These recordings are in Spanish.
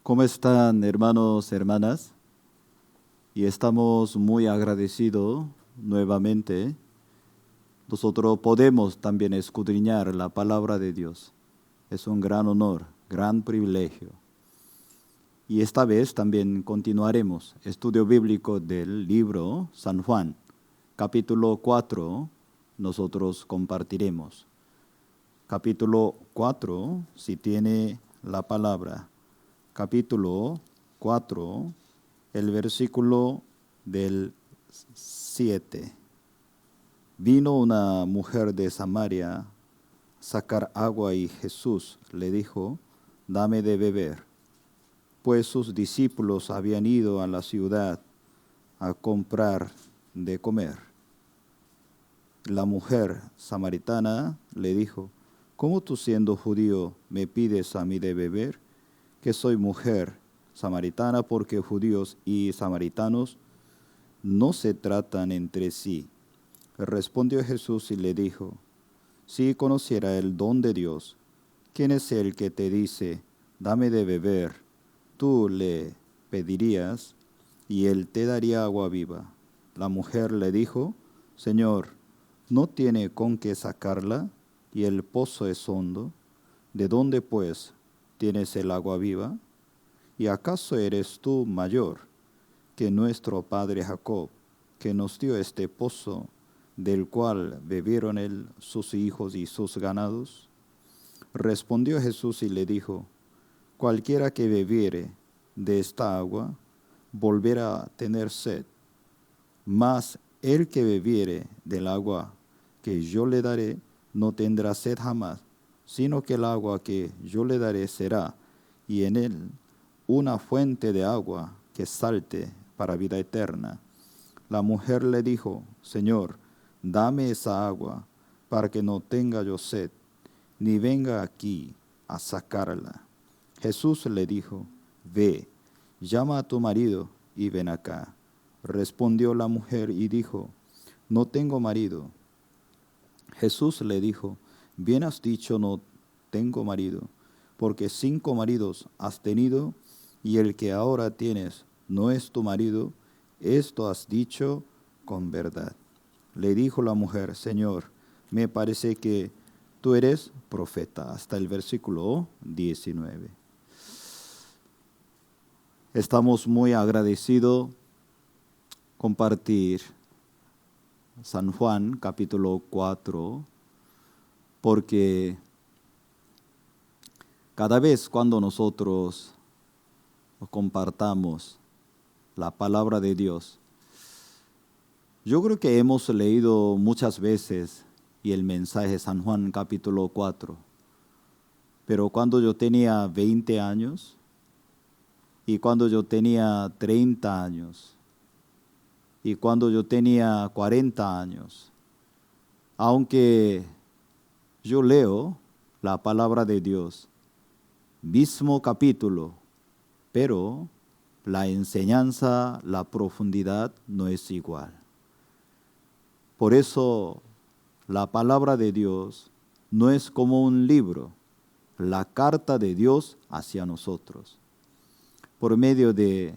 ¿Cómo están, hermanos, hermanas? Y estamos muy agradecidos nuevamente. Nosotros podemos también escudriñar la palabra de Dios. Es un gran honor, gran privilegio. Y esta vez también continuaremos estudio bíblico del libro San Juan, capítulo 4, nosotros compartiremos. Capítulo 4, si tiene la palabra. Capítulo 4, el versículo del 7. Vino una mujer de Samaria a sacar agua y Jesús le dijo, dame de beber, pues sus discípulos habían ido a la ciudad a comprar de comer. La mujer samaritana le dijo, ¿cómo tú siendo judío me pides a mí de beber? Que soy mujer samaritana, porque judíos y samaritanos no se tratan entre sí. Respondió Jesús y le dijo, si conociera el don de Dios, ¿quién es el que te dice, dame de beber? Tú le pedirías y él te daría agua viva. La mujer le dijo, Señor, no tiene con qué sacarla y el pozo es hondo. ¿De dónde pues tienes el agua viva? ¿Y acaso eres tú mayor que nuestro padre Jacob, que nos dio este pozo, del cual bebieron él, sus hijos y sus ganados? Respondió Jesús y le dijo, cualquiera que bebiere de esta agua, volverá a tener sed. Mas el que bebiere del agua que yo le daré, no tendrá sed jamás, sino que el agua que yo le daré será, y en él una fuente de agua que salte para vida eterna. La mujer le dijo, Señor, dame esa agua, para que no tenga yo sed, ni venga aquí a sacarla. Jesús le dijo, ve, llama a tu marido y ven acá. Respondió la mujer y dijo, no tengo marido. Jesús le dijo, bien has dicho, no tengo marido, porque 5 maridos has tenido, y el que ahora tienes no es tu marido. Esto has dicho con verdad. Le dijo la mujer, Señor, me parece que tú eres profeta. Hasta el versículo 19. Estamos muy agradecidos compartir San Juan capítulo 4, porque cada vez cuando nosotros compartamos la palabra de Dios, yo creo que hemos leído muchas veces y el mensaje de San Juan capítulo 4, pero cuando yo tenía 20 años y cuando yo tenía 30 años y cuando yo tenía 40 años, aunque yo leo la palabra de Dios, mismo capítulo, pero la enseñanza, la profundidad no es igual. Por eso la palabra de Dios no es como un libro, la carta de Dios hacia nosotros. Por medio de,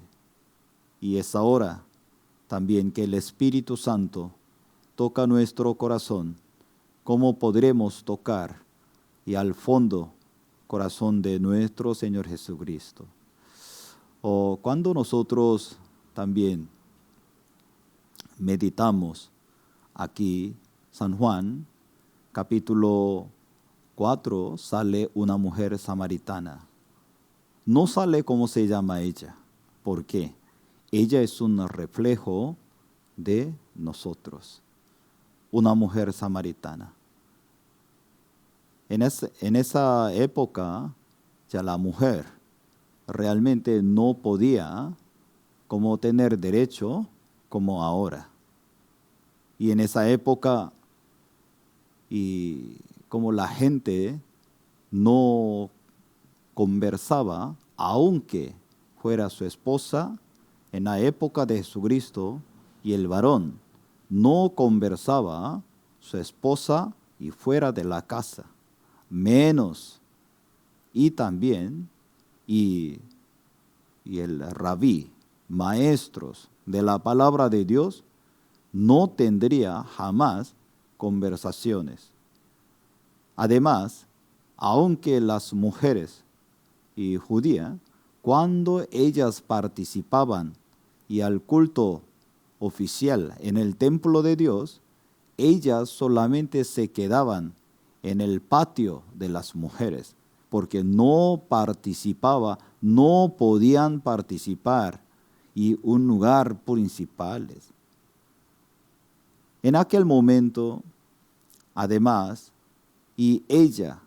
y es ahora también que el Espíritu Santo toca nuestro corazón, ¿cómo podremos tocar y al fondo corazón de nuestro Señor Jesucristo? O cuando nosotros también meditamos aquí, San Juan, capítulo 4, sale una mujer samaritana. No sale cómo se llama ella. ¿Por qué? Ella es un reflejo de nosotros. Una mujer samaritana. En esa época, ya la mujer realmente no podía como tener derecho como ahora. Y en esa época, y como la gente no conversaba, aunque fuera su esposa, en la época de Jesucristo, y el varón no conversaba su esposa y fuera de la casa, menos, y también, y y el rabí, maestros de la palabra de Dios, no tendría jamás conversaciones. Además, aunque las mujeres y judías, cuando ellas participaban y al culto oficial en el templo de Dios, ellas solamente se quedaban en el patio de las mujeres, porque no podían participar en un lugar principal. En aquel momento, además, y ella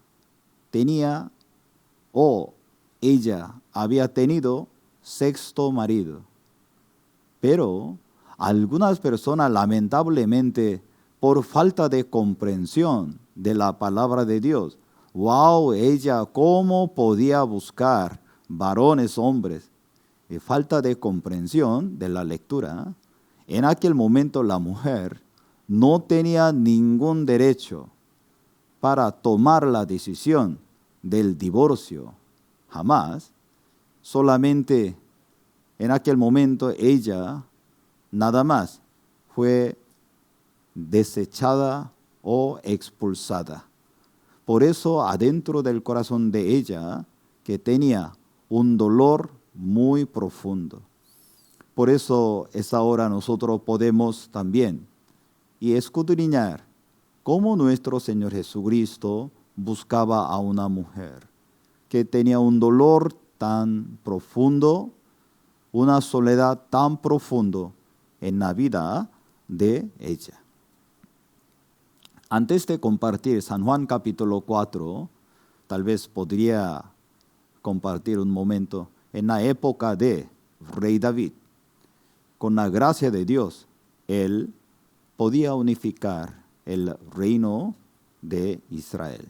había tenido sexto marido. Pero algunas personas, lamentablemente, por falta de comprensión de la palabra de Dios, ella cómo podía buscar varones, hombres, y falta de comprensión de la lectura. En aquel momento la mujer no tenía ningún derecho para tomar la decisión del divorcio, jamás. Solamente en aquel momento ella nada más fue desechada o expulsada. Por eso adentro del corazón de ella, que tenía un dolor muy profundo. Por eso es ahora nosotros podemos también y escudriñar cómo nuestro Señor Jesucristo buscaba a una mujer que tenía un dolor tan profundo, una soledad tan profundo en la vida de ella. Antes de compartir San Juan capítulo 4, tal vez podría compartir un momento en la época de Rey David. Con la gracia de Dios, él podía unificar el reino de Israel.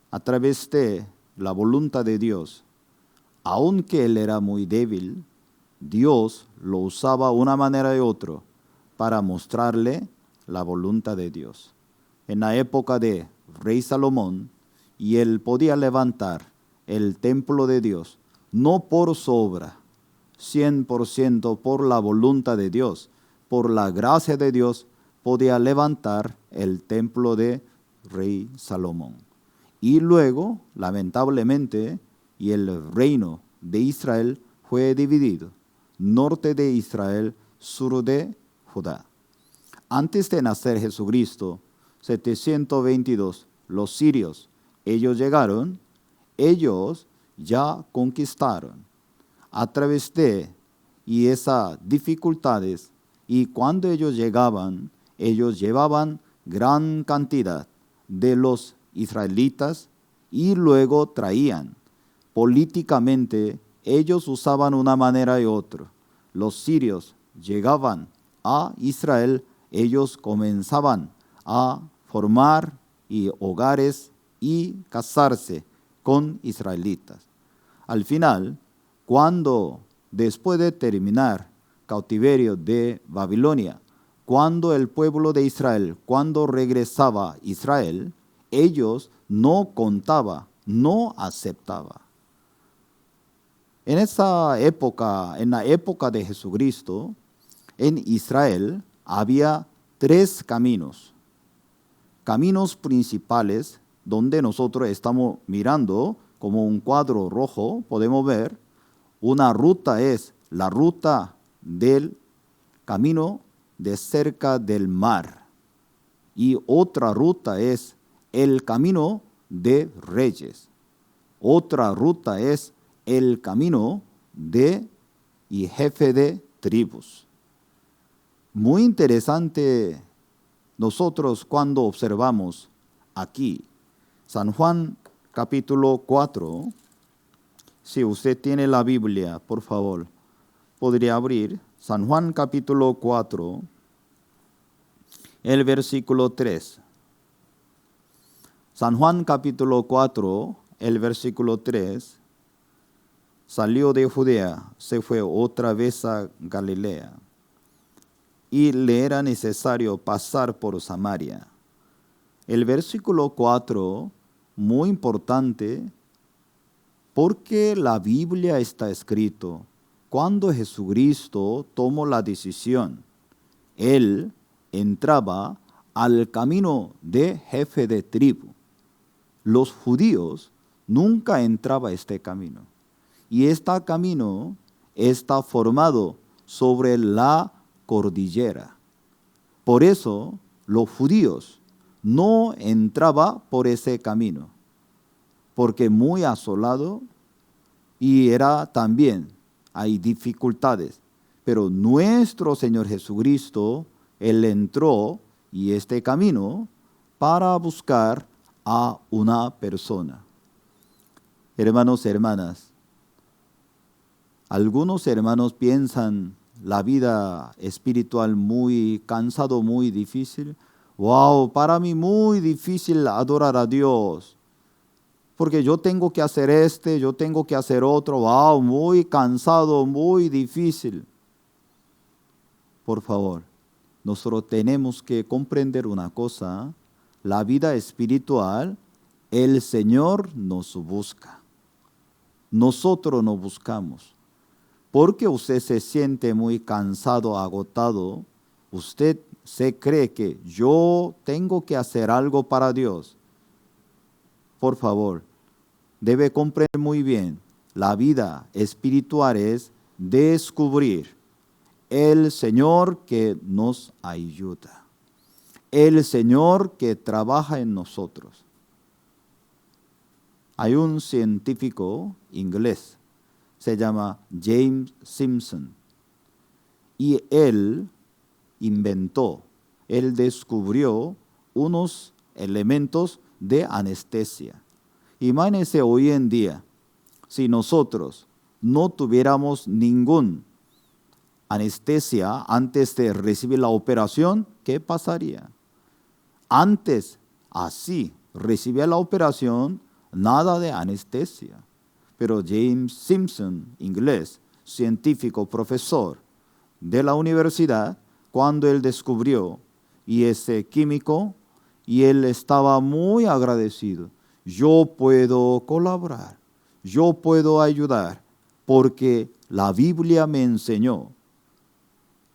A través de la voluntad de Dios, aunque él era muy débil, Dios lo usaba de una manera u otra para mostrarle la voluntad de Dios. En la época de Rey Salomón, y él podía levantar el templo de Dios, no por su obra, 100% por la voluntad de Dios, por la gracia de Dios, podía levantar el templo de Rey Salomón. Y luego, lamentablemente, y el reino de Israel fue dividido, norte de Israel, sur de Judá. Antes de nacer Jesucristo, 722, los sirios, ellos llegaron, ellos ya conquistaron a través de y esas dificultades, y cuando ellos llegaban, ellos llevaban gran cantidad de los israelitas y luego traían. Políticamente, ellos usaban una manera y otra. Los sirios llegaban a Israel, ellos comenzaban a formar hogares y casarse con israelitas. Al final, después de terminar cautiverio de Babilonia, cuando el pueblo de Israel, cuando regresaba a Israel, ellos no contaban, no aceptaban. En esa época, en la época de Jesucristo, en Israel había 3 caminos. Caminos principales donde nosotros estamos mirando como un cuadro rojo, podemos ver, una ruta es la ruta del camino de cerca del mar y otra ruta es el camino de reyes. Otra ruta es el camino de y jefe de tribus. Muy interesante nosotros cuando observamos aquí San Juan capítulo 4, si usted tiene la Biblia, por favor, podría abrir San Juan capítulo 4, el versículo 3. San Juan capítulo 4, el versículo 3, salió de Judea, se fue otra vez a Galilea, y le era necesario pasar por Samaria. El versículo 4, muy importante, Porque la Biblia está escrito, cuando Jesucristo tomó la decisión, Él entraba al camino de jefe de tribu. Los judíos nunca entraban a este camino. Y este camino está formado sobre la cordillera. Por eso los judíos no entraban por ese camino, porque muy asolado y era también, hay dificultades. Pero nuestro Señor Jesucristo, Él entró y este camino para buscar a una persona. Hermanos, hermanas, algunos hermanos piensan la vida espiritual muy cansado, muy difícil. Wow, para mí muy difícil adorar a Dios. Porque yo tengo que hacer yo tengo que hacer otro. Wow, muy cansado, muy difícil. Por favor, nosotros tenemos que comprender una cosa. La vida espiritual, el Señor nos busca. Nosotros no buscamos. Porque usted se siente muy cansado, agotado, usted se cree que yo tengo que hacer algo para Dios. Por favor, debe comprender muy bien, la vida espiritual es descubrir el Señor que nos ayuda, el Señor que trabaja en nosotros. Hay un científico inglés, se llama James Simpson, y él descubrió unos elementos de anestesia. Imagínense hoy en día, si nosotros no tuviéramos ningún anestesia antes de recibir la operación, ¿qué pasaría? Antes, así, recibía la operación, nada de anestesia. Pero James Simpson, inglés, científico, profesor de la universidad, cuando él descubrió, y ese químico, y él estaba muy agradecido. Yo puedo colaborar, yo puedo ayudar, porque la Biblia me enseñó.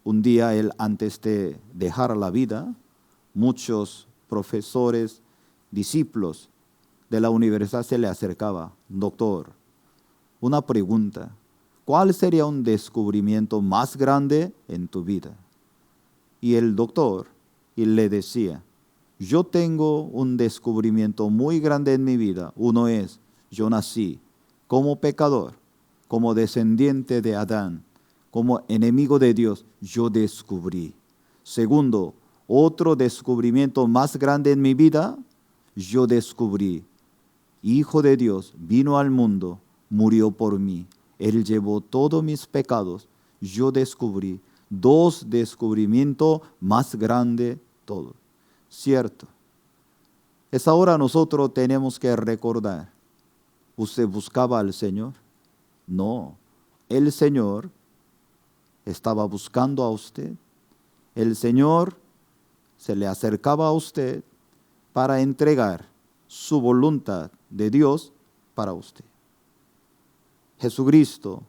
Un día él, antes de dejar la vida, muchos profesores, discípulos de la universidad se le acercaba. Doctor, una pregunta, ¿cuál sería un descubrimiento más grande en tu vida? Y el doctor le decía, yo tengo un descubrimiento muy grande en mi vida. Uno es, yo nací como pecador, como descendiente de Adán, como enemigo de Dios, yo descubrí. Segundo, otro descubrimiento más grande en mi vida, yo descubrí, Hijo de Dios vino al mundo, murió por mí. Él llevó todos mis pecados. Yo descubrí dos descubrimientos más grandes todos. Cierto. Es ahora nosotros tenemos que recordar. ¿Usted buscaba al Señor? No. El Señor estaba buscando a usted. El Señor se le acercaba a usted para entregar su voluntad de Dios para usted. Jesucristo,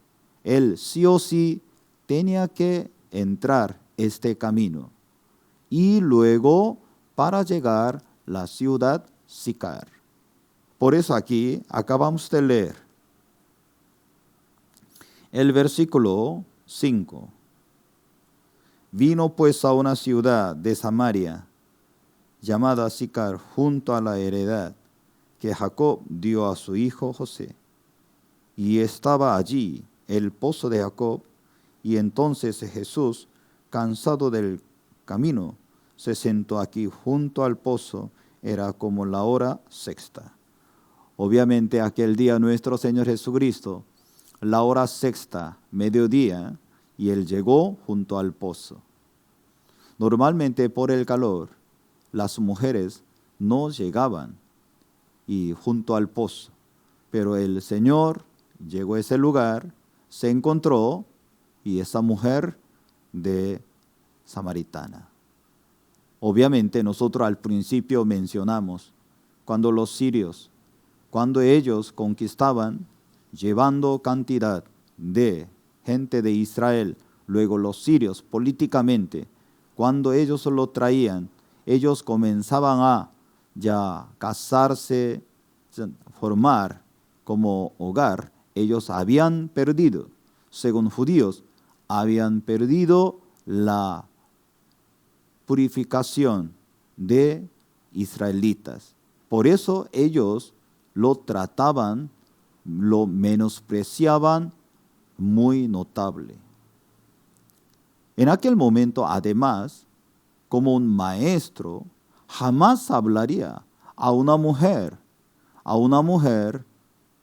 Él sí o sí tenía que entrar este camino y luego para llegar a la ciudad Sicar. Por eso aquí acabamos de leer el versículo 5. Vino pues a una ciudad de Samaria llamada Sicar, junto a la heredad que Jacob dio a su hijo José. Y estaba allí el pozo de Jacob, y entonces Jesús, cansado del camino, se sentó aquí junto al pozo. Era como la hora sexta. Obviamente aquel día nuestro Señor Jesucristo, la hora sexta, mediodía, y Él llegó junto al pozo. Normalmente por el calor, las mujeres no llegaban y junto al pozo, pero el Señor llegó a ese lugar, se encontró y esa mujer de samaritana. Obviamente nosotros al principio mencionamos cuando los sirios, cuando ellos conquistaban, llevando cantidad de gente de Israel, luego los sirios políticamente, cuando ellos lo traían, ellos comenzaban a ya casarse, formar como hogar, ellos habían perdido, según judíos, habían perdido la purificación de israelitas. Por eso ellos lo trataban, lo menospreciaban muy notable. En aquel momento, además, como un maestro, jamás hablaría a una mujer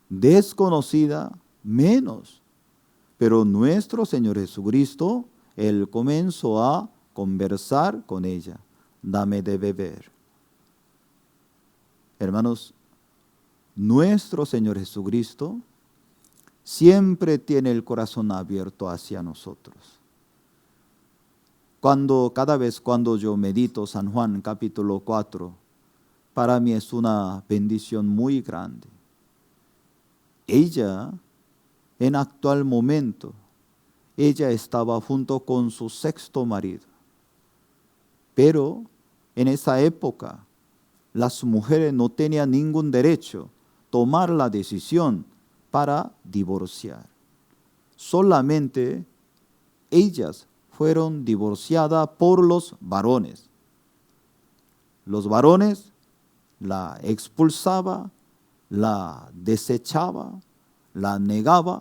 desconocida menos. Pero nuestro Señor Jesucristo, Él comenzó a conversar con ella. Dame de beber. Hermanos, nuestro Señor Jesucristo siempre tiene el corazón abierto hacia nosotros. Cada vez cuando yo medito San Juan capítulo 4, para mí es una bendición muy grande. Ella, en actual momento, ella estaba junto con su sexto marido. Pero en esa época, las mujeres no tenían ningún derecho a tomar la decisión para divorciar. Solamente ellas fueron divorciadas por los varones. Los varones la expulsaban, la desechaba, la negaba,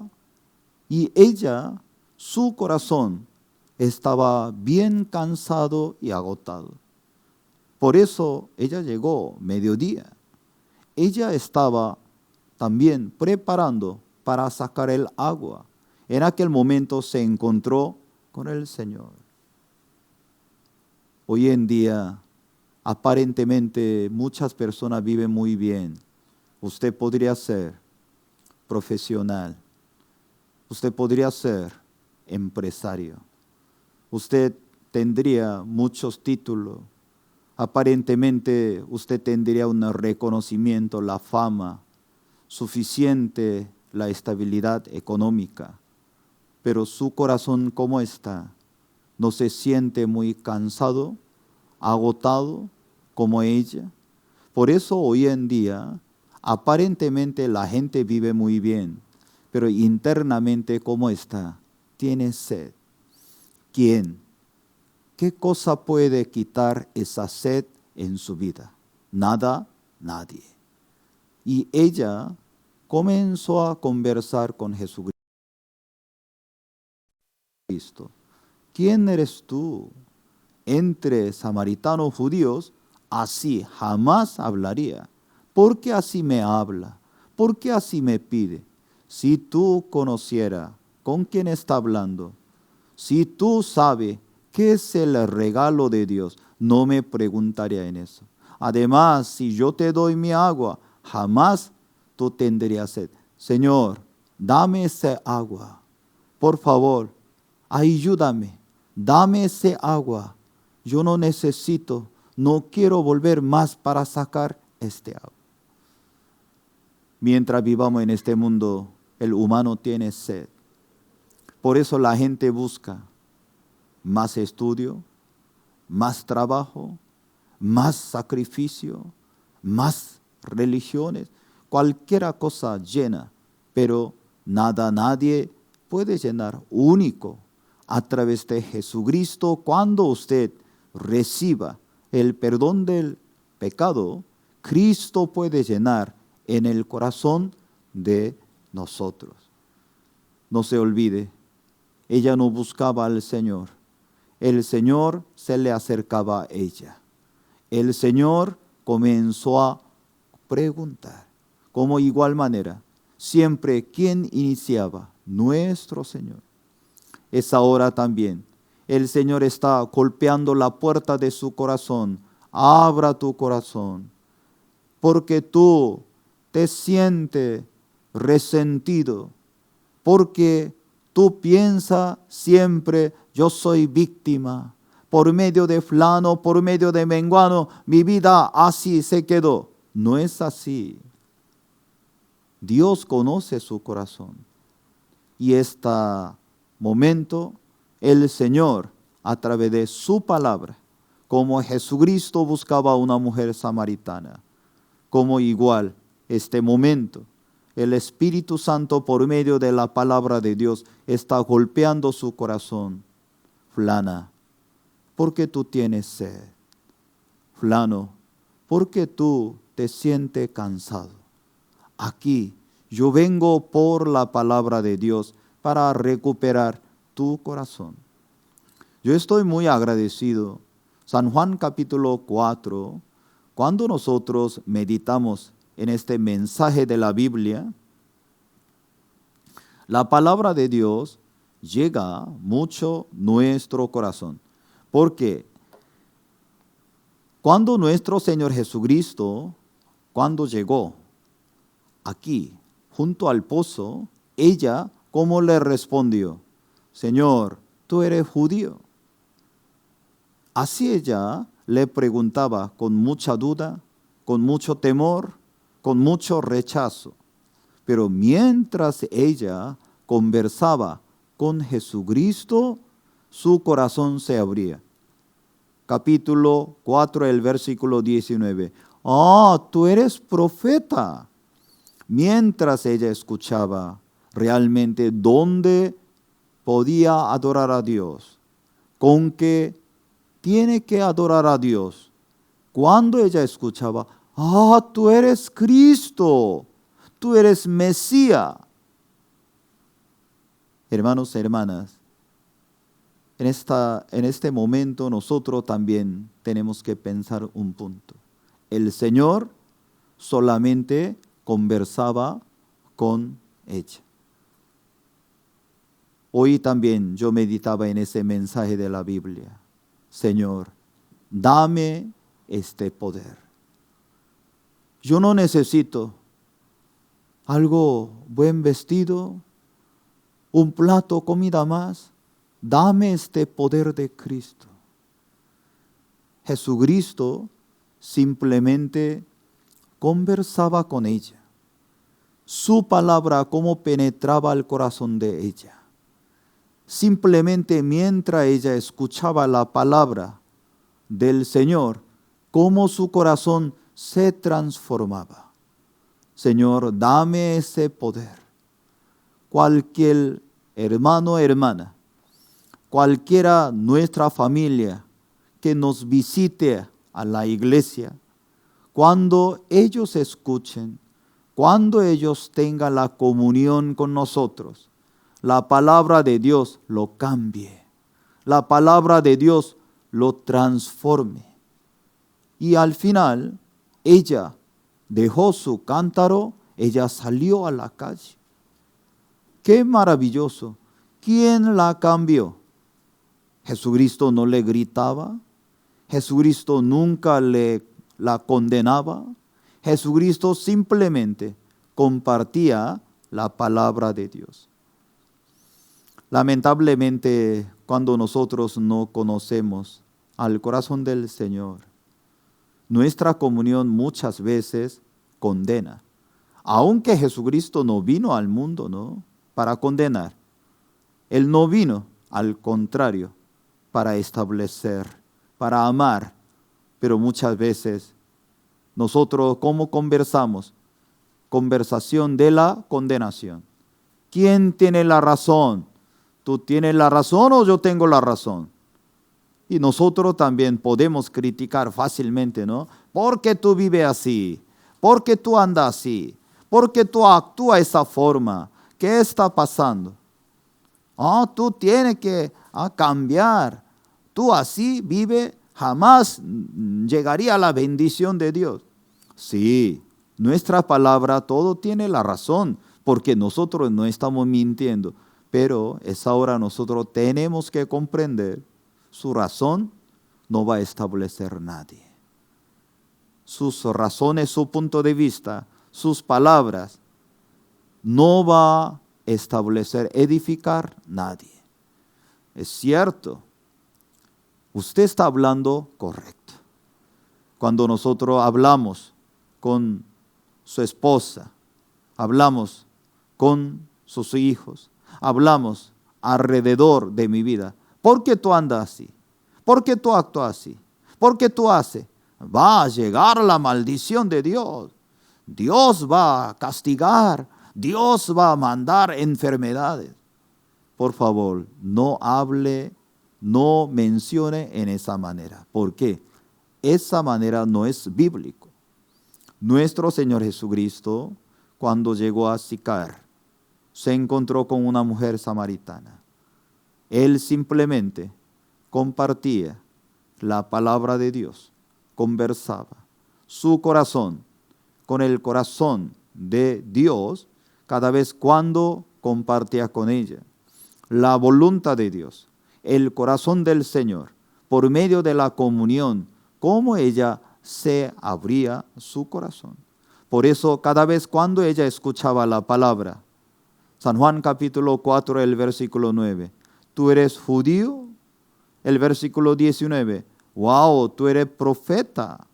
y ella, su corazón, estaba bien cansado y agotado. Por eso ella llegó mediodía. Ella estaba también preparando para sacar el agua. En aquel momento se encontró con el Señor. Hoy en día, aparentemente, muchas personas viven muy bien. Usted podría ser profesional. Usted podría ser empresario. Usted tendría muchos títulos. Aparentemente, usted tendría un reconocimiento, la fama, suficiente, la estabilidad económica. Pero su corazón, ¿cómo está? ¿No se siente muy cansado, agotado como ella? Por eso hoy en día, aparentemente la gente vive muy bien, pero internamente, ¿cómo está? Tiene sed. ¿Quién? ¿Qué cosa puede quitar esa sed en su vida? Nada, nadie. Y ella comenzó a conversar con Jesucristo. ¿Quién eres tú? Entre samaritanos judíos, así jamás hablaría. ¿Por qué así me habla? ¿Por qué así me pide? Si tú conocieras con quién está hablando, si tú sabes qué es el regalo de Dios, no me preguntaría en eso. Además, si yo te doy mi agua, jamás tú tendrías sed. Señor, dame esa agua. Por favor, ayúdame. Dame ese agua. Yo no necesito, no quiero volver más para sacar este agua. Mientras vivamos en este mundo, el humano tiene sed. Por eso la gente busca más estudio, más trabajo, más sacrificio, más religiones, cualquier cosa llena, pero nada, nadie puede llenar. Único, a través de Jesucristo, cuando usted reciba el perdón del pecado, Cristo puede llenar en el corazón de nosotros. No se olvide, ella no buscaba al Señor. El Señor se le acercaba a ella. El Señor comenzó a preguntar. Como igual manera, siempre quien iniciaba, nuestro Señor. Es ahora también. El Señor está golpeando la puerta de su corazón. Abra tu corazón. Porque tú te sientes resentido. Porque tú piensas siempre, yo soy víctima. Por medio de fulano, por medio de menguano, mi vida así se quedó. No es así. Dios conoce su corazón. Y este momento, el Señor, a través de su palabra, como Jesucristo buscaba a una mujer samaritana, como igual este momento, el Espíritu Santo por medio de la palabra de Dios está golpeando su corazón. Fulana, ¿por qué tú tienes sed? Fulano, ¿por qué tú te sientes cansado? Aquí yo vengo por la palabra de Dios para recuperar tu corazón. Yo estoy muy agradecido. San Juan capítulo 4, cuando nosotros meditamos en este mensaje de la Biblia, la palabra de Dios llega mucho a nuestro corazón. Porque cuando nuestro Señor Jesucristo, cuando llegó aquí, junto al pozo, ella, ¿cómo le respondió? Señor, ¿tú eres judío? Así ella le preguntaba con mucha duda, con mucho temor, con mucho rechazo. Pero mientras ella conversaba con Jesucristo, su corazón se abría. Capítulo 4, el versículo 19. Tú eres profeta. Mientras ella escuchaba realmente dónde podía adorar a Dios, con qué tiene que adorar a Dios. Cuando ella escuchaba, tú eres Cristo, tú eres Mesías. Hermanos y hermanas, en este momento nosotros también tenemos que pensar un punto. El Señor solamente conversaba con ella. Hoy también yo meditaba en ese mensaje de la Biblia. Señor, dame este poder. Yo no necesito algo buen vestido, un plato, comida más. Dame este poder de Cristo. Jesucristo simplemente conversaba con ella. Su palabra cómo penetraba el corazón de ella. Simplemente mientras ella escuchaba la palabra del Señor, cómo su corazón se transformaba. Señor, dame ese poder. Cualquier hermano o hermana, cualquiera nuestra familia que nos visite a la iglesia, cuando ellos escuchen, cuando ellos tengan la comunión con nosotros, la palabra de Dios lo cambie, la palabra de Dios lo transforme. Y al final, ella dejó su cántaro, ella salió a la calle. ¡Qué maravilloso! ¿Quién la cambió? Jesucristo no le gritaba, Jesucristo nunca la condenaba, Jesucristo simplemente compartía la palabra de Dios. Lamentablemente, cuando nosotros no conocemos al corazón del Señor, nuestra comunión muchas veces condena. Aunque Jesucristo no vino al mundo, ¿no?, para condenar. Él no vino, al contrario, para establecer, para amar. Pero muchas veces nosotros, ¿cómo conversamos? Conversación de la condenación. ¿Quién tiene la razón? ¿Tú tienes la razón o yo tengo la razón? Y nosotros también podemos criticar fácilmente, ¿no? ¿Por qué tú vives así? ¿Por qué tú andas así? ¿Por qué tú actúas de esa forma? ¿Qué está pasando? Tú tienes que cambiar. Tú así vives, jamás llegaría a la bendición de Dios. Sí, nuestra palabra todo tiene la razón, porque nosotros no estamos mintiendo. Pero es ahora nosotros tenemos que comprender, su razón no va a establecer nadie. Sus razones, su punto de vista, sus palabras, no va a establecer, edificar nadie. Es cierto, usted está hablando correcto. Cuando nosotros hablamos con su esposa, hablamos con sus hijos, hablamos alrededor de mi vida. ¿Por qué tú andas así? ¿Por qué tú actúas así? ¿Por qué tú haces? Va a llegar la maldición de Dios. Dios va a castigar. Dios va a mandar enfermedades. Por favor, no hable, no mencione en esa manera. ¿Por qué? Esa manera no es bíblico. Nuestro Señor Jesucristo, cuando llegó a Sicar, se encontró con una mujer samaritana. Él simplemente compartía la palabra de Dios, conversaba su corazón con el corazón de Dios cada vez cuando compartía con ella la voluntad de Dios, el corazón del Señor, por medio de la comunión, cómo ella se abría su corazón. Por eso cada vez cuando ella escuchaba la palabra, San Juan capítulo 4, el versículo 9, ¿tú eres judío? El versículo 19, wow, tú eres profeta.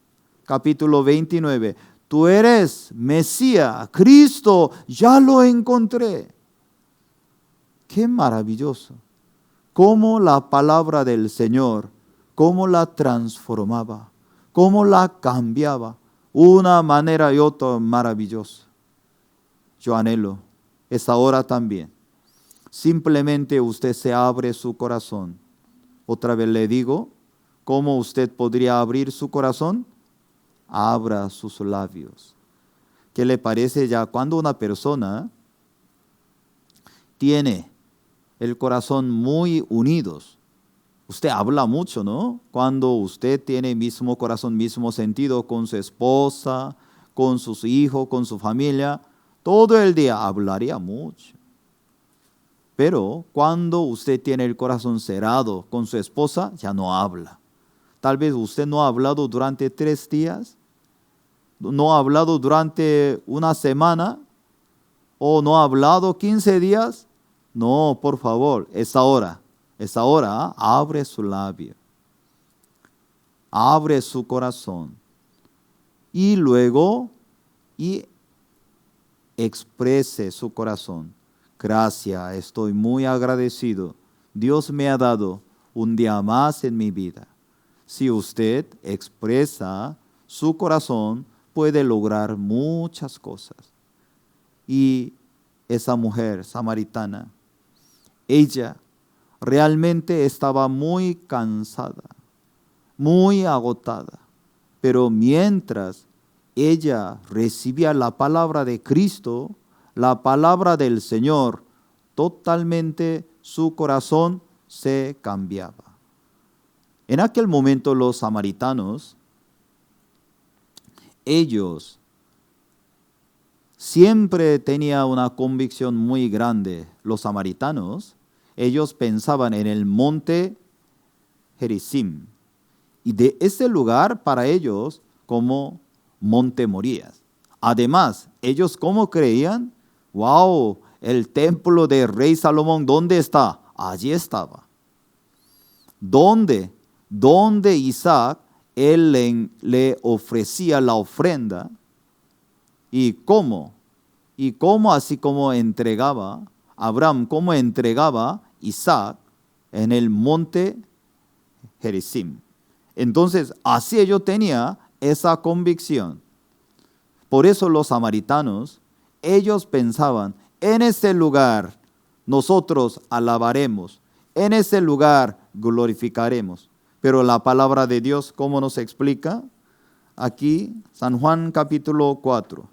Capítulo 29, tú eres Mesías, Cristo, ya lo encontré. Qué maravilloso. Cómo la palabra del Señor, cómo la transformaba, cómo la cambiaba. Una manera y otra maravillosa. Yo anhelo esa hora también. Simplemente usted se abre su corazón. Otra vez le digo, ¿cómo usted podría abrir su corazón? Abra sus labios. ¿Qué le parece ya cuando una persona tiene el corazón muy unidos? Usted habla mucho, ¿no? Cuando usted tiene mismo corazón, mismo sentido con su esposa, con sus hijos, con su familia, todo el día hablaría mucho. Pero cuando usted tiene el corazón cerrado con su esposa, ya no habla. Tal vez usted no ha hablado durante 3 días, no ha hablado durante una semana, o no ha hablado 15 días. No, por favor, esa hora, abre su labio, abre su corazón y luego exprese su corazón. Gracias, estoy muy agradecido. Dios me ha dado un día más en mi vida. Si usted expresa su corazón, puede lograr muchas cosas. Y esa mujer samaritana, ella realmente estaba muy cansada, muy agotada, pero mientras ella recibía la palabra de Cristo, la palabra del Señor, totalmente su corazón se cambiaba. En aquel momento los samaritanos, ellos siempre tenían una convicción muy grande. Los samaritanos, ellos pensaban en el monte Gerizim. Y de ese lugar para ellos como monte Morías. Además, ellos como creían, wow, el templo del rey Salomón, ¿dónde está? Allí estaba. ¿Dónde Isaac, él le ofrecía la ofrenda? ¿Y cómo? Así como entregaba Abraham, cómo entregaba Isaac en el monte Gerizim. Entonces, así ellos tenían esa convicción. Por eso los samaritanos, ellos pensaban, en ese lugar nosotros alabaremos, en ese lugar glorificaremos. Pero la palabra de Dios, ¿cómo nos explica? Aquí, San Juan capítulo 4.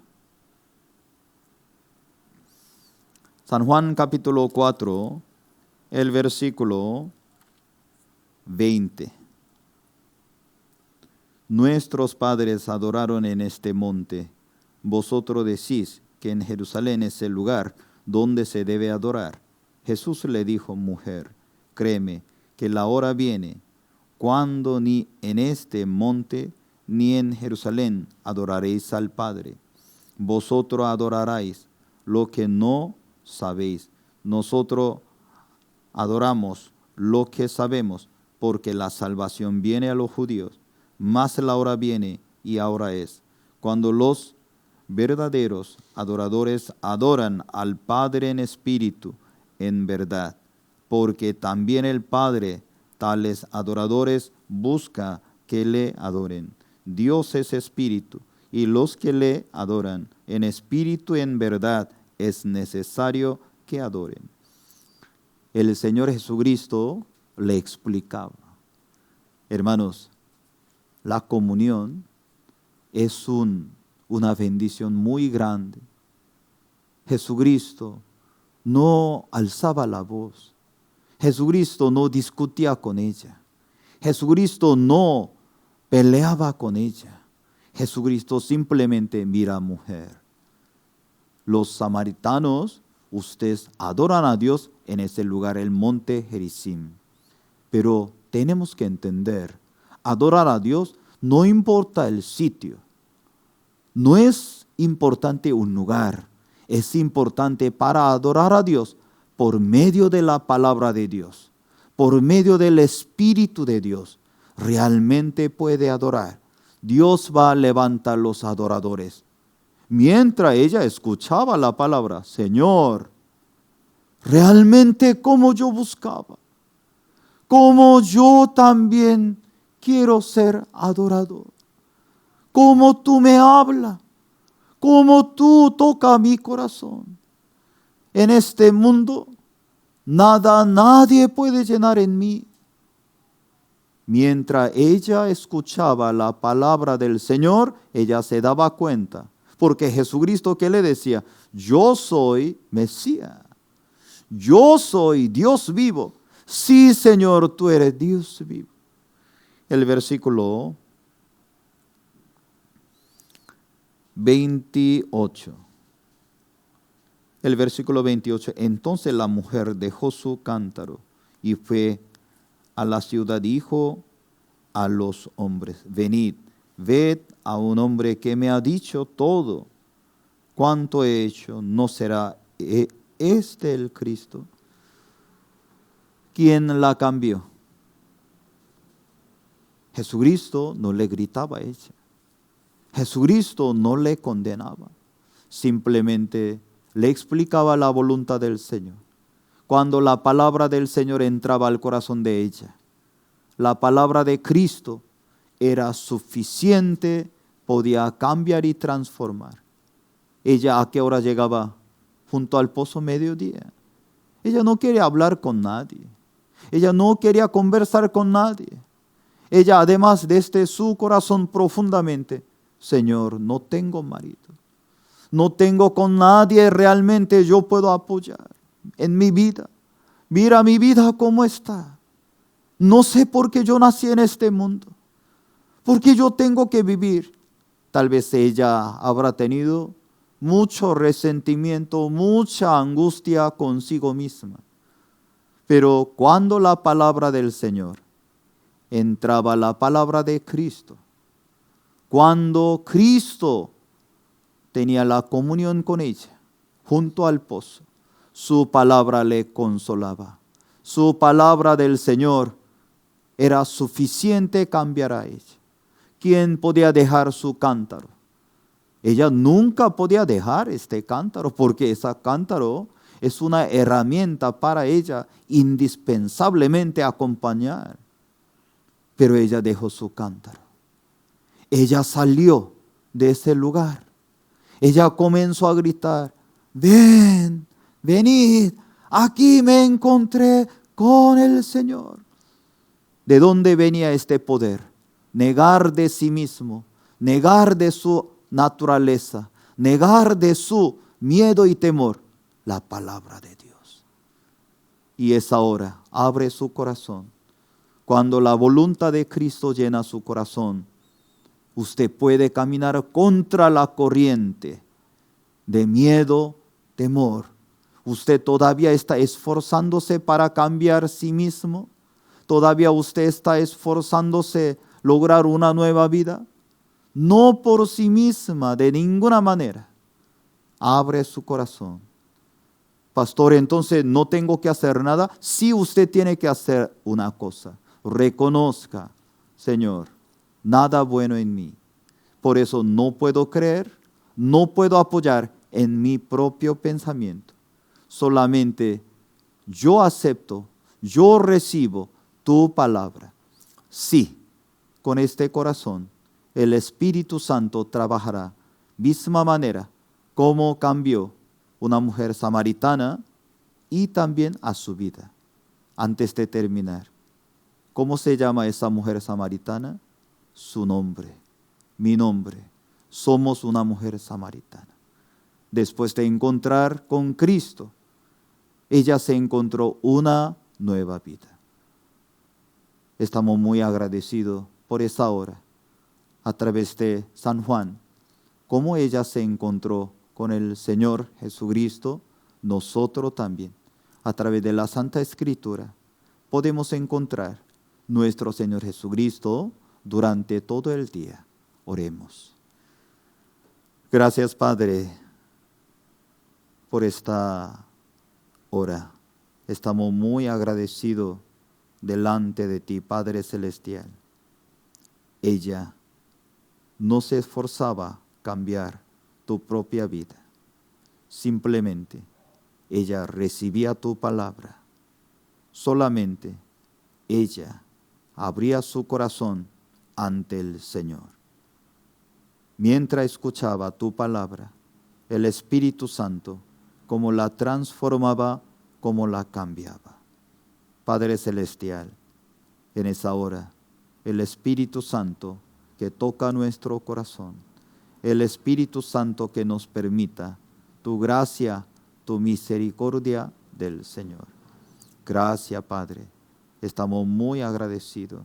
San Juan capítulo 4, el versículo 20. Nuestros padres adoraron en este monte. Vosotros decís que en Jerusalén es el lugar donde se debe adorar. Jesús le dijo, mujer, créeme que la hora viene cuando ni en este monte ni en Jerusalén adoraréis al Padre. Vosotros adoraréis lo que no sabéis. Nosotros adoramos lo que sabemos, porque la salvación viene a los judíos. Mas la hora viene y ahora es, cuando los verdaderos adoradores adoran al Padre en espíritu, en verdad, porque también el Padre tales adoradores busca que le adoren. Dios es espíritu, y los que le adoran en espíritu y en verdad es necesario que adoren. El Señor Jesucristo le explicaba, hermanos, la comunión es una bendición muy grande. Jesucristo no alzaba la voz. Jesucristo no discutía con ella. Jesucristo no peleaba con ella. Jesucristo simplemente mira, mujer. Los samaritanos, ustedes adoran a Dios en ese lugar, el monte Gerizim. Pero tenemos que entender, adorar a Dios no importa el sitio. No es importante un lugar. Es importante para adorar a Dios por medio de la palabra de Dios, por medio del Espíritu de Dios. Realmente puede adorar. Dios va a levantar los adoradores. Mientras ella escuchaba la palabra, Señor, realmente como yo buscaba, como yo también quiero ser adorador, como tú me hablas, como tú tocas mi corazón. En este mundo, nadie puede llenar en mí. Mientras ella escuchaba la palabra del Señor, ella se daba cuenta. Porque Jesucristo, ¿qué le decía? Yo soy Mesías. Yo soy Dios vivo. Sí, Señor, tú eres Dios vivo. El versículo 28. El versículo 28. Entonces la mujer dejó su cántaro y fue a la ciudad, dijo a los hombres, venid, ved a un hombre que me ha dicho todo cuanto he hecho. ¿No será este el Cristo? ¿Quién la cambió? Jesucristo no le gritaba a ella. Jesucristo no le condenaba. Simplemente le explicaba la voluntad del Señor. Cuando la palabra del Señor entraba al corazón de ella, la palabra de Cristo era suficiente, podía cambiar y transformar. Ella, ¿a qué hora llegaba? Junto al pozo, mediodía. Ella no quería hablar con nadie. Ella no quería conversar con nadie. Ella, además desde su corazón profundamente, Señor, no tengo marido. No tengo con nadie realmente yo puedo apoyar en mi vida. Mira mi vida cómo está. No sé por qué yo nací en este mundo. ¿Por qué yo tengo que vivir? Tal vez ella habrá tenido mucho resentimiento, mucha angustia consigo misma. Pero cuando la palabra del Señor entraba, la palabra de Cristo, cuando Cristo tenía la comunión con ella junto al pozo, su palabra le consolaba. Su palabra del Señor era suficiente cambiar a ella. ¿Quién podía dejar su cántaro? Ella nunca podía dejar este cántaro, porque ese cántaro es una herramienta para ella indispensablemente acompañar. Pero ella dejó su cántaro. Ella salió de ese lugar. Ella comenzó a gritar, ven, venid, aquí me encontré con el Señor. ¿De dónde venía este poder? Negar de sí mismo, negar de su naturaleza, negar de su miedo y temor la palabra de Dios. Y es ahora, abre su corazón. Cuando la voluntad de Cristo llena su corazón, usted puede caminar contra la corriente de miedo, temor. Usted todavía está esforzándose para cambiar sí mismo. Todavía usted está esforzándose lograr una nueva vida. No por sí misma, de ninguna manera. Abre su corazón. Pastor, entonces no tengo que hacer nada. Sí, usted tiene que hacer una cosa. Reconozca, Señor, nada bueno en mí. Por eso no puedo creer, no puedo apoyar en mi propio pensamiento. Solamente yo acepto, yo recibo tu palabra. Sí, con este corazón el Espíritu Santo trabajará misma manera como cambió una mujer samaritana y también a su vida. Antes de terminar, ¿cómo se llama esa mujer samaritana? Su nombre, mi nombre. Somos una mujer samaritana. Después de encontrar con Cristo, ella se encontró una nueva vida. Estamos muy agradecidos por esa hora, a través de San Juan, cómo ella se encontró con el Señor Jesucristo. Nosotros también, a través de la Santa Escritura, podemos encontrar nuestro Señor Jesucristo durante todo el día. Oremos. Gracias, Padre, por esta hora. Estamos muy agradecidos delante de ti, Padre Celestial. Ella no se esforzaba a cambiar tu propia vida. Simplemente ella recibía tu palabra. Solamente ella abría su corazón ante el Señor. Mientras escuchaba tu palabra, el Espíritu Santo como la transformaba, como la cambiaba. Padre Celestial, en esa hora, el Espíritu Santo que toca nuestro corazón, el Espíritu Santo que nos permita tu gracia, tu misericordia del Señor. Gracias, Padre. Estamos muy agradecidos.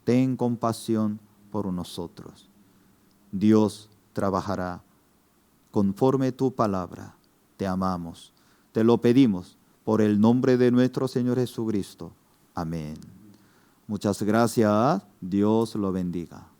Ten compasión por nosotros. Dios trabajará conforme tu palabra. Te amamos. Te lo pedimos por el nombre de nuestro Señor Jesucristo. Amén. Muchas gracias. Dios lo bendiga.